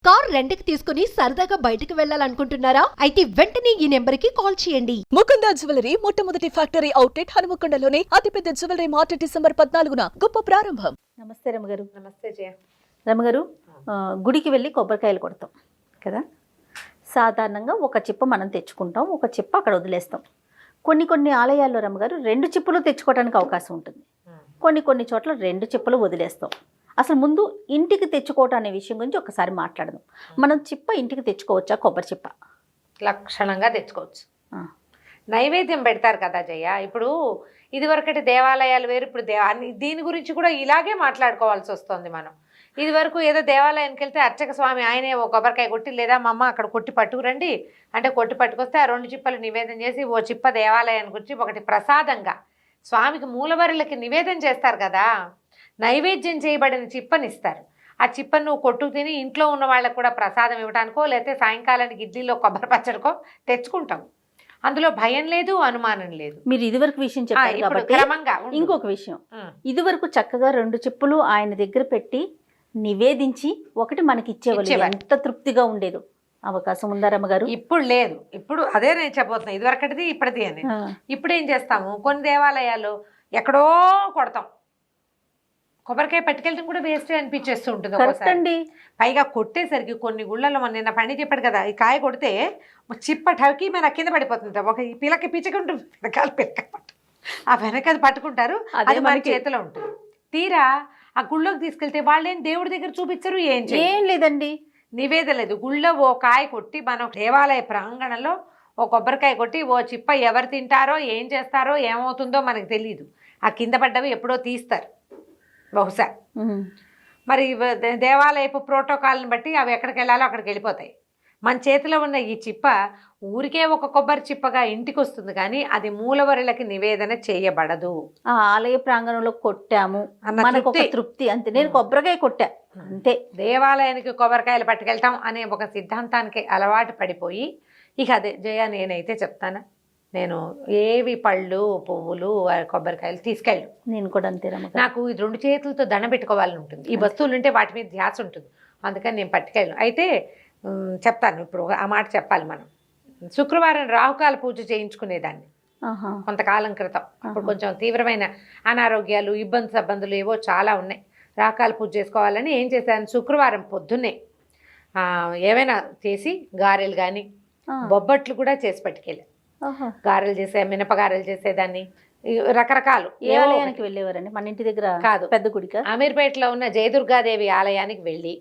Car రెంట్కి తీసుకుని సరదాగా బయటకు వెళ్లాలనుకుంటున్నారా? అయితే వెంటనే ఈ నెంబర్కి కాల్ చేయండి. ముకుందా జ్యువెలరీ మొట్టమొదటి ఫ్యాక్టరీ అవుట్లెట్ హనుమకొండలోనే అతిపెద్ద జ్యువెలరీ మార్ట్ డిసెంబర్ 14న గొప్ప ప్రారంభం. నమస్తే రమగారు. నమస్తే జయ. రమగారు, గుడికి వెళ్ళి కొబ్బరికాయలు కొడతాం కదా. సాధారణంగా ఒక చిప్ప మనం తెచ్చుకుంటాం, ఒక చిప్ప అక్కడ వదిలేస్తాం. కొన్ని ఆలయాల్లో రమగారు 2 చిప్పలు తెచ్చుకోవడానికి అవకాశం ఉంటుంది. కొన్ని చోట్ల 2 చిప్పలు వదిలేస్తాం. అసలు ముందు ఇంటికి తెచ్చుకోవటం అనే విషయం గురించి ఒకసారి మాట్లాడదాం. మనం చిప్ప ఇంటికి తెచ్చుకోవచ్చా? కొబ్బరి చిప్ప లక్షణంగా తెచ్చుకోవచ్చు. నైవేద్యం పెడతారు కదా జయ. ఇప్పుడు ఇదివరకటి దేవాలయాలు వేరు, ఇప్పుడు దీని గురించి కూడా ఇలాగే మాట్లాడుకోవాల్సి వస్తుంది. మనం ఇదివరకు ఏదో దేవాలయానికి వెళ్తే అర్చక స్వామి ఆయనే ఓ కొబ్బరికాయ కొట్టి, లేదా మా అమ్మ అక్కడ కొట్టి పట్టుకురండి అంటే కొట్టి పట్టుకొస్తే ఆ 2 చిప్పలు నివేదన చేసి ఓ చిప్ప దేవాలయానికి వచ్చి ఒకటి ప్రసాదంగా స్వామికి మూలవరులకి నివేదన చేస్తారు కదా. నైవేద్యం చేయబడిన చిప్పనిస్తారు. ఆ చిప్పను నువ్వు కొట్టు తిని ఇంట్లో ఉన్న వాళ్ళకు కూడా ప్రసాదం ఇవ్వడానికో లేకపోతే సాయంకాలానికి ఇడ్లీలో కొబ్బరి పచ్చడికో తెచ్చుకుంటాం. అందులో భయం లేదు, అనుమానం లేదు. మీరు ఇదివరకు విషయం చెప్పారు కాబట్టి క్రమంగా ఇంకొక విషయం, ఇదివరకు చక్కగా 2 చిప్పులు ఆయన దగ్గర పెట్టి నివేదించి ఒకటి మనకి ఇచ్చేవాళ్ళు. ఎంత తృప్తిగా ఉండేదో. అవకాశం ఉందా రమ్మగారు? ఇప్పుడు లేదు. ఇప్పుడు అదే నేను చెప్పబోతున్నా, ఇదివరకటిది ఇప్పటిది అని. ఇప్పుడు ఏం చేస్తాము, కొన్ని దేవాలయాలు ఎక్కడో కొడతాం, కొబ్బరికాయ పట్టుకెళ్ళడం కూడా వేస్టే అనిపించేస్తూ ఉంటుంది ఒకసారి. పైగా కొట్టేసరికి కొన్ని గుళ్ళలో నిన్న పండి చెప్పాడు కదా, ఈ కాయ కొడితే చిప్ప టవకి మన కింద పడిపోతుంది. ఒక ఈ పిల్లకి పిచ్చకుంటుంది, పిలకాలు ఆ వెనక అది పట్టుకుంటారు, అది మన చేతిలో ఉంటుంది. తీరా ఆ గుళ్ళోకి తీసుకెళ్తే వాళ్ళేం దేవుడి దగ్గర చూపించరు, ఏం లేదండి, నివేదన లేదు. గుళ్ళో ఓ కాయ కొట్టి మనం దేవాలయ ప్రాంగణంలో ఓ కొబ్బరికాయ కొట్టి ఓ చిప్ప ఎవరు తింటారో ఏం చేస్తారో ఏమవుతుందో మనకు తెలియదు. ఆ కింద పడ్డవి ఎప్పుడో తీస్తారు బహుశా. మరి దేవాలయపు ప్రోటోకాల్ని బట్టి అవి ఎక్కడికి వెళ్ళాలో అక్కడికి వెళ్ళిపోతాయి. మన చేతిలో ఉన్న ఈ చిప్ప ఊరికే ఒక కొబ్బరి చిప్పగా ఇంటికి వస్తుంది, కానీ అది మూలవరులకి నివేదన చేయబడదు. ఆ ఆలయ ప్రాంగణంలో కొట్టాము మనకు ఒక తృప్తి, అంతే. నేను కొబ్బరికాయ కొట్టా అంతే. దేవాలయానికి కొబ్బరికాయలు పట్టుకెళ్తాం అనే ఒక సిద్ధాంతానికి అలవాటు పడిపోయి ఇక అదే జయ, నేనైతే చెప్తాను, నేను ఏవి పళ్ళు పువ్వులు కొబ్బరికాయలు తీసుకెళ్ళు. నేను కూడా అంతే. నాకు ఈ 2 చేతులతో దండం పెట్టుకోవాలని ఉంటుంది. ఈ వస్తువులు ఉంటే వాటి మీద ధ్యాస ఉంటుంది, అందుకని నేను పట్టుకెళ్ళను. అయితే చెప్తాను, ఇప్పుడు ఆ మాట చెప్పాలి. మనం శుక్రవారం రాహుకాల పూజ చేయించుకునేదాన్ని కొంతకాలం క్రితం. అప్పుడు కొంచెం తీవ్రమైన అనారోగ్యాలు, ఇబ్బందులు ఏవో చాలా ఉన్నాయి. రాహుకాల పూజ చేసుకోవాలని ఏం చేశాను, శుక్రవారం పొద్దున్నే ఏమైనా చేసి గారెలు కానీ బొబ్బట్లు కూడా చేసి పట్టుకెళ్ళి గారెలు చేసే, మినపగారెలు చేసేదాన్ని. రకరకాలు. ఏ ఆలయానికి వెళ్ళేవారండి? మన ఇంటి దగ్గర కాదు, పెద్ద గుడిక. అమీర్పేటలో ఉన్న జయదుర్గాదేవి ఆలయానికి వెళ్ళి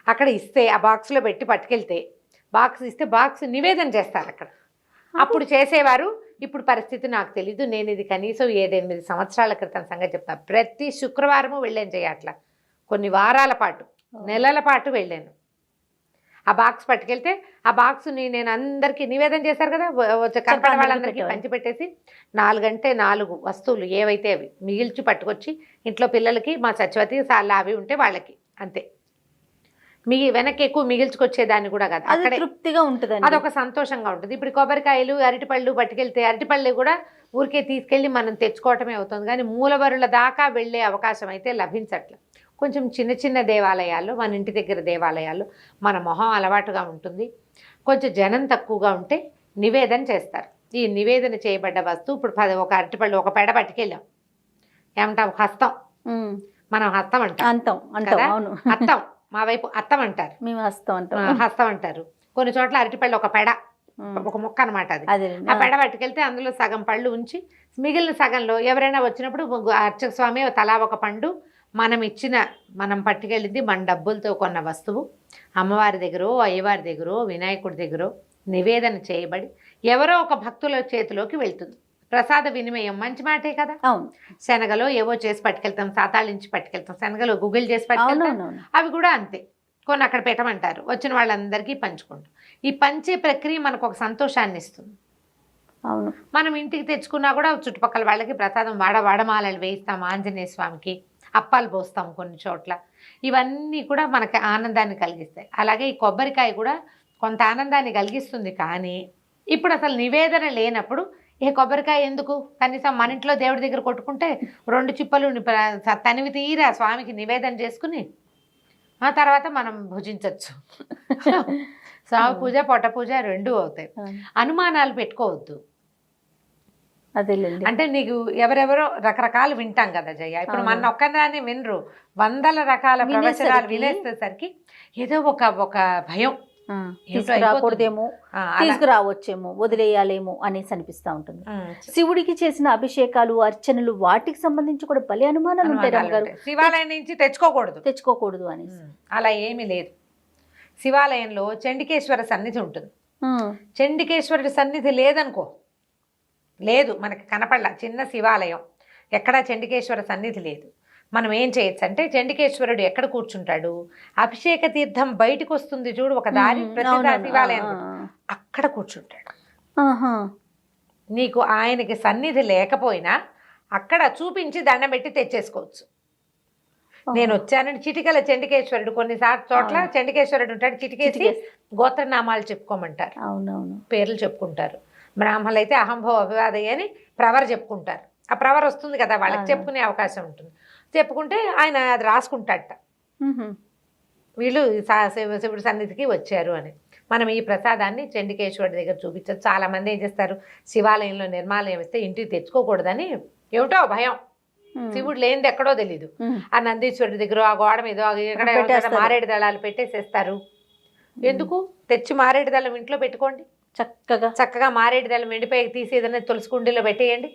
అక్కడ ఇస్తే ఆ బాక్స్లో పెట్టి పట్టుకెళ్తే, బాక్స్ ఇస్తే బాక్స్ నివేదన చేస్తారు అక్కడ. అప్పుడు చేసేవారు. ఇప్పుడు పరిస్థితి నాకు తెలీదు. నేను ఇది కనీసం 7-8 సంవత్సరాల క్రితం సంగతి చెప్తాను. ప్రతి శుక్రవారము వెళ్ళాను జయ. అట్లా కొన్ని వారాల పాటు, నెలల పాటు వెళ్ళాను. ఆ బాక్స్ పట్టుకెళ్తే ఆ బాక్స్ని నేను అందరికీ నివేదన చేశారు కదా, కనపడే వాళ్ళందరికీ పంచిపెట్టేసి 4 వస్తువులు ఏవైతే అవి మిగిల్చి పట్టుకొచ్చి ఇంట్లో పిల్లలకి, మా సత్యవతి సార్లు అవి ఉంటే వాళ్ళకి, అంతే. వెనక్కి ఎక్కువ మిగిల్చుకొచ్చేదాన్ని కూడా కాదు. అక్కడే తృప్తిగా ఉంటుంది, అదొక సంతోషంగా ఉంటుంది. ఇప్పుడు కొబ్బరికాయలు, అరటిపళ్ళు పట్టుకెళ్తే అరటిపళ్ళు కూడా ఊరికే తీసుకెళ్ళి మనం తెచ్చుకోవటమే అవుతుంది, కానీ మూలవరుల దాకా వెళ్ళే అవకాశం అయితే లభించట్లేదు. కొంచెం చిన్న దేవాలయాల్లో, మన ఇంటి దగ్గర దేవాలయాల్లో మన మొహం అలవాటుగా ఉంటుంది, కొంచెం జనం తక్కువగా ఉంటే నివేదన చేస్తారు. ఈ నివేదన చేయబడ్డ వస్తువు ఇప్పుడు ఒక అరటిపళ్ళు ఒక పెడ పట్టుకెళ్ళాం, ఏమంటాం, హస్తం. మనం హస్తం అంటాం, హస్తం మా వైపు అత్తం అంటారు, మేము హస్తం అంటారు. కొన్ని చోట్ల అరటిపళ్ళు ఒక పెడ, ఒక ముక్క అనమాట అది. ఆ పెడ పట్టుకెళ్తే అందులో సగం పళ్ళు ఉంచి మిగిలిన సగంలో ఎవరైనా వచ్చినప్పుడు అర్చక స్వామి తలా ఒక పండు, మనం పట్టుకెళ్ళింది మన డబ్బులతో కొన్న వస్తువు అమ్మవారి దగ్గర, అయ్యవారి దగ్గర, వినాయకుడి దగ్గర నివేదన చేయబడి ఎవరో ఒక భక్తుల చేతిలోకి వెళ్తుంది. ప్రసాద వినిమయం మంచి మాటే కదా. శనగలో ఏవో చేసి పట్టుకెళ్తాం, సాతాళించి పట్టుకెళ్తాం, శనగలో గుగ్గిలు చేసి పట్టుకెళ్తాం, అవి కూడా అంతే. కొన్ని అక్కడ పెట్టమంటారు, వచ్చిన వాళ్ళందరికీ పంచుకుంటాం. ఈ పంచే ప్రక్రియ మనకు ఒక సంతోషాన్ని ఇస్తుంది. అవును, మనం ఇంటికి తెచ్చుకున్నా కూడా చుట్టుపక్కల వాళ్ళకి ప్రసాదం వాడమాలలు వేయిస్తాం, ఆంజనేయ స్వామికి అప్పాలు పోస్తాం కొన్ని చోట్ల. ఇవన్నీ కూడా మనకి ఆనందాన్ని కలిగిస్తాయి. అలాగే ఈ కొబ్బరికాయ కూడా కొంత ఆనందాన్ని కలిగిస్తుంది, కానీ ఇప్పుడు అసలు నివేదన లేనప్పుడు ఏ కొబ్బరికాయ ఎందుకు? కనీసం మన ఇంట్లో దేవుడి దగ్గర కొట్టుకుంటే 2 చిప్పలు తనివి తీరా స్వామికి నివేదన చేసుకుని ఆ తర్వాత మనం భుజించవచ్చు. సావు పూజ పొట్ట పూజ రెండూ అవుతాయి. అనుమానాలు పెట్టుకోవద్దు. అదేలేండి. అంటే నీకు ఎవరెవరో రకరకాలు వింటాం కదా జయ. ఇప్పుడు మన ఒక్కదాన్ని వినరు, వందల రకాల ప్రవచనాలు వినేసేసరికి ఏదో ఒక భయం, తీసుకురాకూడదేమో, తీసుకురావచ్చేమో, వదిలేయాలేమో అనేసి అనిపిస్తా ఉంటుంది. శివుడికి చేసిన అభిషేకాలు, అర్చనలు, వాటికి సంబంధించి కూడా భలే అనుమానాలు ఉంటాయి రమ్మగారు. శివాలయం నుంచి తెచ్చుకోకూడదు అనేసి. అలా ఏమీ లేదు. శివాలయంలో చండికేశ్వర సన్నిధి ఉంటుంది. చండికేశ్వరుడి సన్నిధి లేదనుకో, లేదు మనకి కనపడలా చిన్న శివాలయం, ఎక్కడా చండికేశ్వర సన్నిధి లేదు. మనం ఏం చేయొచ్చు అంటే, చండికేశ్వరుడు ఎక్కడ కూర్చుంటాడు, అభిషేక తీర్థం బయటకు వస్తుంది చూడు ఒక దారి, ప్రతి శివాలయం అక్కడ కూర్చుంటాడు. నీకు ఆయనకి సన్నిధి లేకపోయినా అక్కడ చూపించి దండం పెట్టి తెచ్చేసుకోవచ్చు. నేను వచ్చానని చిటికల చండికేశ్వరుడు, కొన్నిసార్లు చోట్ల చండికేశ్వరుడు ఉంటాడు, చిటికేసి గోత్రనామాలు చెప్పుకోమంటారు. అవునవును, పేర్లు చెప్పుకుంటారు. బ్రాహ్మణులు అయితే అహంభవ అభివాదయ్య అని ప్రవర్ చెప్పుకుంటారు. ఆ ప్రవర్ వస్తుంది కదా, వాళ్ళకి చెప్పుకునే అవకాశం ఉంటుంది. చెప్పుకుంటే ఆయన అది రాసుకుంటాడట, వీళ్ళు శివుడి సన్నిధికి వచ్చారు అని. మనం ఈ ప్రసాదాన్ని చండికేశ్వరుడి దగ్గర చూపించచ్చు. చాలా మంది ఏం చేస్తారు, శివాలయంలో నిర్మాలయం ఇస్తే ఇంటికి తెచ్చుకోకూడదని ఏమిటో భయం, శివుడు లేనిది ఎక్కడో తెలీదు. ఆ నందీశ్వరుడి దగ్గర ఆ గోడ మీద ఎక్కడ మారేడు దళాలు పెట్టేసేస్తారు. ఎందుకు? తెచ్చి మారేడు దళం ఇంట్లో పెట్టుకోండి, చక్కగా మారేడు దళం ఎండిపోయి తీసి ఏదైనా తులసి కుండీలో పెట్టేయండి,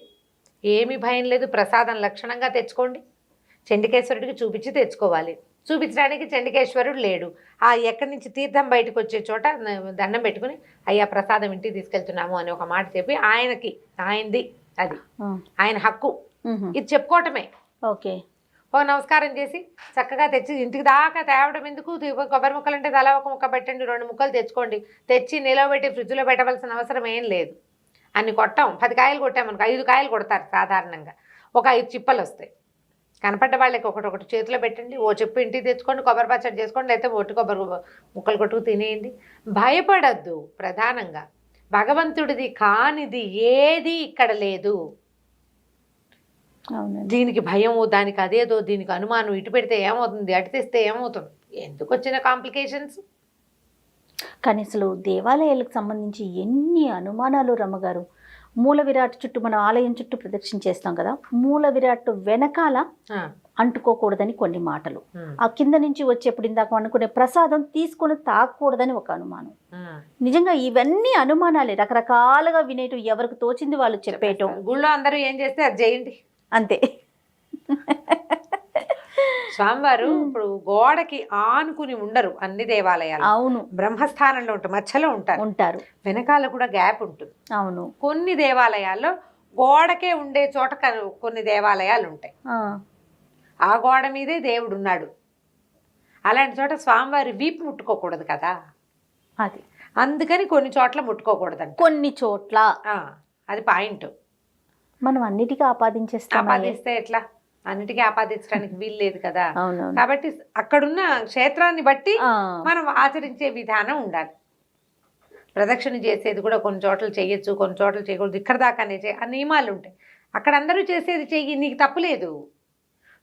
ఏమీ భయం లేదు. ప్రసాదం లక్షణంగా తెచ్చుకోండి. చండికేశ్వరుడికి చూపించి తెచ్చుకోవాలి. చూపించడానికి చండికేశ్వరుడు లేడు, ఆ ఎక్కడి నుంచి తీర్థం బయటకు వచ్చే చోట దండం పెట్టుకుని అయ్యా ప్రసాదం ఇంటికి తీసుకెళ్తున్నాము అని ఒక మాట చెప్పి ఆయనది అది ఆయన హక్కు, ఇది చెప్పుకోవటమే. ఓకే, ఓ నమస్కారం చేసి చక్కగా తెచ్చి ఇంటికి దాకా తేవడం ఎందుకు? కొబ్బరి ముక్కలు అంటే తలా ఒక ముక్క పెట్టండి, 2 ముక్కలు తెచ్చుకోండి. తెచ్చి నిలవబెట్టి ఫ్రిడ్జ్లో పెట్టవలసిన అవసరం ఏం లేదు. అన్ని కొట్టాం, 10 కాయలు కొట్టామనుకో 5 కాయలు కొడతారు సాధారణంగా, ఒక 5 చిప్పలు వస్తాయి. కనపడ్డ వాళ్ళకి ఒకటి చేతిలో పెట్టండి, ఓ చెప్పు ఇంటికి తెచ్చుకోండి, కొబ్బరి పచ్చడి చేసుకోండి, లేకపోతే ఒట్టి కొబ్బరి ముక్కలు కొట్టుకు తినేయండి. భయపడద్దు. ప్రధానంగా భగవంతుడిది కానిది ఏది ఇక్కడ లేదు. దీనికి భయము, దానికి అదేదో, దీనికి అనుమానం, ఇటు పెడితే ఏమవుతుంది, అటు తెస్తే ఏమవుతుంది, ఎందుకు వచ్చిన కాంప్లికేషన్స్. కానీ అసలు దేవాలయాలకు సంబంధించి ఎన్ని అనుమానాలు రమ్మగారు. మూల విరాట్ చుట్టూ, మనం ఆలయం చుట్టూ ప్రదక్షిణ చేస్తాం కదా, మూల విరాట్ వెనకాల అంటుకోకూడదని కొన్ని మాటలు, ఆ కింద నుంచి వచ్చేప్పుడు ఇందాక అనుకునే ప్రసాదం తీసుకొని తాకూడదని ఒక అనుమానం. నిజంగా ఇవన్నీ అనుమానాలే, రకరకాలుగా వినేటు, ఎవరికి తోచింది వాళ్ళు చెప్పేయటం. గుళ్ళో అందరూ ఏం చేస్తే అది చేయండి అంతే. స్వామివారు ఇప్పుడు గోడకి ఆనుకుని ఉండరు అన్ని దేవాలయాలు. అవును, బ్రహ్మస్థానంలో ఉంటారు, మధ్యలో ఉంటారు, వెనకాల కూడా గ్యాప్ ఉంటుంది. అవును, కొన్ని దేవాలయాల్లో గోడకే ఉండే చోట కొన్ని దేవాలయాలు ఉంటాయి, ఆ గోడ మీదే దేవుడు ఉన్నాడు. అలాంటి చోట స్వామివారి వీపు ముట్టుకోకూడదు కదా, అది అందుకని కొన్ని చోట్ల ముట్టుకోకూడదంట. కొన్ని చోట్ల అది పాయింట్. మనం అన్నిటికీ ఆపాదిస్తే ఎట్లా? అన్నిటికీ ఆపాదించడానికి వీలు లేదు కదా. కాబట్టి అక్కడున్న క్షేత్రాన్ని బట్టి మనం ఆచరించే విధానం ఉండాలి. ప్రదక్షిణ చేసేది కూడా కొన్ని చోట్ల చేయొచ్చు, కొన్ని చోట్ల చేయకూడదు, ఇక్కడ దాకానే ఆ నియమాలు ఉంటాయి. అక్కడ అందరూ చేసేది చెయ్యి, నీకు తప్పులేదు.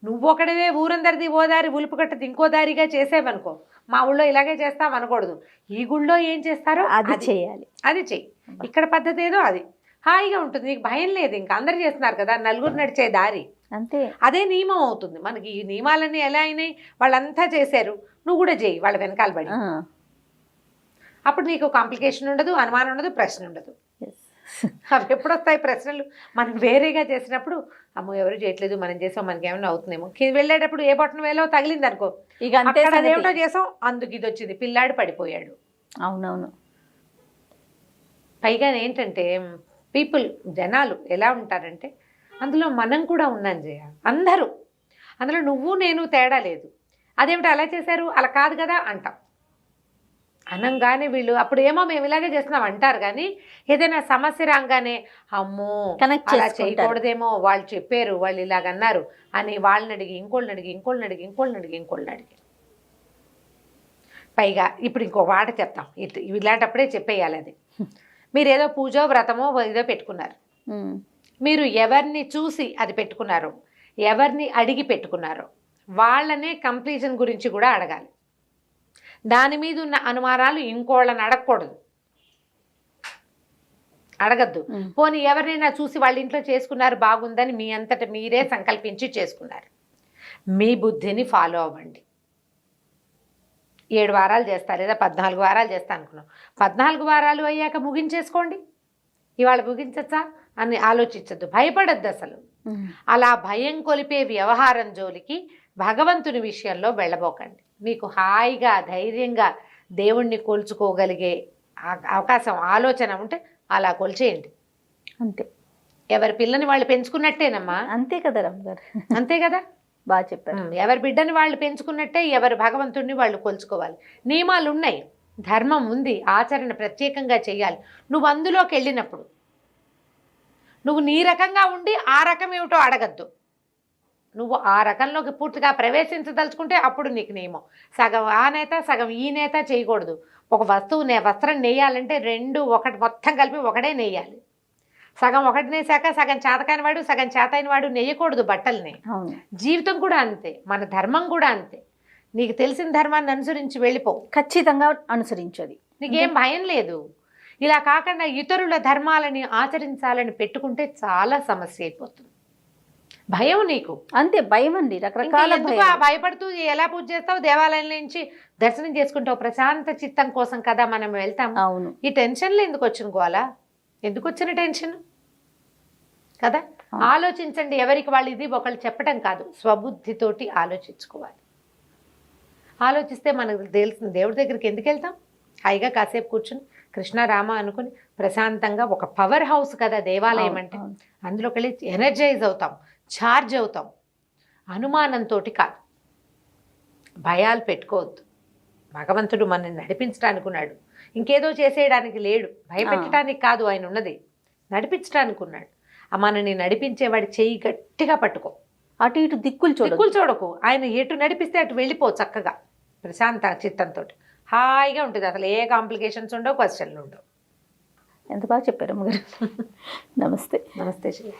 నువ్వు ఒకడవే ఊరందరిది ఓ దారి ఉలుపు కట్టది ఇంకో దారిగా చేసేవనుకో, మా ఊళ్ళో ఇలాగే చేస్తాం అనకూడదు. ఈ గుళ్ళో ఏం చేస్తారో అది చేయాలి, అది చెయ్యి. ఇక్కడ పద్ధతి ఏదో అది హాయిగా ఉంటుంది, నీకు భయం లేదు. ఇంకా అందరు చేస్తున్నారు కదా, నలుగురు నడిచే దారి అంతే, అదే నియమం అవుతుంది. మనకి ఈ నియమాలన్నీ ఎలా అయినాయి, వాళ్ళంతా చేశారు, నువ్వు కూడా చేయి వాళ్ళ వెనకాల పడి. అప్పుడు నీకు కాంప్లికేషన్ ఉండదు, అనుమానం ఉండదు, ప్రశ్న ఉండదు. అవి ఎప్పుడు వస్తాయి ప్రశ్నలు? మనం వేరేగా చేసినప్పుడు అమ్మో ఎవరు చేయట్లేదు, మనం చేసాం, మనకి ఏమైనా అవుతుందేమో. వెళ్ళేటప్పుడు ఏ బొట్టన వేలో తగిలింది అనుకో, ఇక అంతే, అదేమిటో చేసాం, అందుకు ఇది వచ్చింది, పిల్లాడు పడిపోయాడు. అవునవును. పైగా ఏంటంటే జనాలు ఎలా ఉంటారంటే, అందులో మనం కూడా ఉన్నాం జయ, అందరూ అందులో నువ్వు నేను తేడా లేదు. అదేమిటి అలా చేశారు, అలా కాదు కదా అంటాం. అనంగానే వీళ్ళు అప్పుడు ఏమో మేము ఇలాగే చేస్తున్నాం అంటారు, కానీ ఏదైనా సమస్య రాగానే అమ్మో అలా చేయకూడదేమో, వాళ్ళు చెప్పారు, వాళ్ళు ఇలాగన్నారు అని వాళ్ళని అడిగి ఇంకోళ్ళని అడిగి పైగా ఇప్పుడు ఇంకో మాట చెప్తాం, ఇలాంటప్పుడే చెప్పేయాలి. అది మీరు ఏదో పూజో వ్రతమో ఏదో పెట్టుకున్నారు, మీరు ఎవరిని చూసి అది పెట్టుకున్నారో, ఎవరిని అడిగి పెట్టుకున్నారో వాళ్ళనే కంప్లీషన్ గురించి కూడా అడగాలి. దాని మీద ఉన్న అనుమానాలు ఇంకోళ్ళని అడగకూడదు, అడగద్దు. పోనీ ఎవరినైనా చూసి వాళ్ళ ఇంట్లో చేసుకున్నారు బాగుందని మీ అంతట మీరే సంకల్పించి చేసుకున్నారు, మీ బుద్ధిని ఫాలో అవ్వండి. 7 వారాలు చేస్తా లేదా 14 వారాలు చేస్తా అనుకున్నాం, 14 వారాలు అయ్యాక ముగించేసుకోండి. ఇవాళ ముగించచ్చా అని ఆలోచించద్దు, భయపడద్దు అసలు. అలా భయం కొలిపే వ్యవహారం జోలికి భగవంతుని విషయంలో వెళ్ళబోకండి. మీకు హాయిగా ధైర్యంగా దేవుణ్ణి కొలుచుకోగలిగే అవకాశం ఆలోచన ఉంటే అలా కొలిచేయండి అంతే. ఎవరి పిల్లని వాళ్ళు పెంచుకున్నట్టేనమ్మా. అంతే కదా రమ్మగారు, అంతే కదా, బాగా చెప్పారు. ఎవరి బిడ్డని వాళ్ళు పెంచుకున్నట్టే ఎవరి భగవంతుడిని వాళ్ళు కొలుచుకోవాలి. నియమాలు ఉన్నాయి, ధర్మం ఉంది, ఆచరణ ప్రత్యేకంగా చేయాలి. నువ్వు అందులోకి వెళ్ళినప్పుడు నువ్వు నీ రకంగా ఉండి ఆ రకం ఏమిటో అడగద్దు. నువ్వు ఆ రకంలోకి పూర్తిగా ప్రవేశించదలుచుకుంటే అప్పుడు నీకు నియమం. సగం ఆ నేత సగం ఈ నేత చేయకూడదు. ఒక వస్త్రం నేయాలంటే 2 ఒకటి మొత్తం కలిపి ఒకటే నేయాలి. సగం ఒకటి నేసాక సగం చేతకాని వాడు సగం చేతైన వాడు నెయ్యకూడదు బట్టల్ని. జీవితం కూడా అంతే, మన ధర్మం కూడా అంతే. నీకు తెలిసిన ధర్మాన్ని అనుసరించి వెళ్ళిపో, ఖచ్చితంగా అనుసరించది, నీకేం భయం లేదు. ఇలా కాకుండా ఇతరుల ధర్మాలని ఆచరించాలని పెట్టుకుంటే చాలా సమస్య అయిపోతుంది. భయం నీకు అంతే, భయం అండి, రకరకాల భయపడుతూ ఎలా పూజ చేస్తావు, దేవాలయం నుంచి దర్శనం చేసుకుంటావు, ప్రశాంత చిత్తం కోసం కదా మనం వెళ్తాం. అవును, ఈ టెన్షన్లు ఎందుకు వచ్చిన గోలా, ఎందుకు వచ్చిన టెన్షన్ కదా. ఆలోచించండి, ఎవరికి వాళ్ళు ఇది ఒకళ్ళు చెప్పడం కాదు, స్వబుద్ధితోటి ఆలోచించుకోవాలి. ఆలోచిస్తే మనకు తెలిసిన దేవుడి దగ్గరికి ఎందుకు వెళ్తాం, హాయిగా కాసేపు కూర్చుని కృష్ణ రామ అనుకుని ప్రశాంతంగా. ఒక పవర్ హౌస్ కదా దేవాలయం అంటే, అందులోకి వెళ్ళి ఎనర్జైజ్ అవుతాం, ఛార్జ్ అవుతాం. అనుమానంతో కాదు, భయాలు పెట్టుకోవద్దు. భగవంతుడు మనల్ని నడిపించడానికి ఉన్నాడు, ఇంకేదో చేసేయడానికి లేడు. భయపెట్టడానికి కాదు ఆయన ఉన్నది, నడిపించడానికి ఉన్నాడు. మనని నడిపించేవాడి చెయ్యి గట్టిగా పట్టుకో, అటు ఇటు దిక్కులు చూడకు. ఆయన ఎటు నడిపిస్తే అటు వెళ్ళిపో చక్కగా, ప్రశాంత చిత్తంతో హాయిగా ఉంటుంది. అసలు ఏ కాంప్లికేషన్స్ ఉండవు, క్వశ్చన్లు ఉండవు. ఎంత బాగా చెప్పారు అమ్మగారు. నమస్తే. నమస్తే శ్రీ.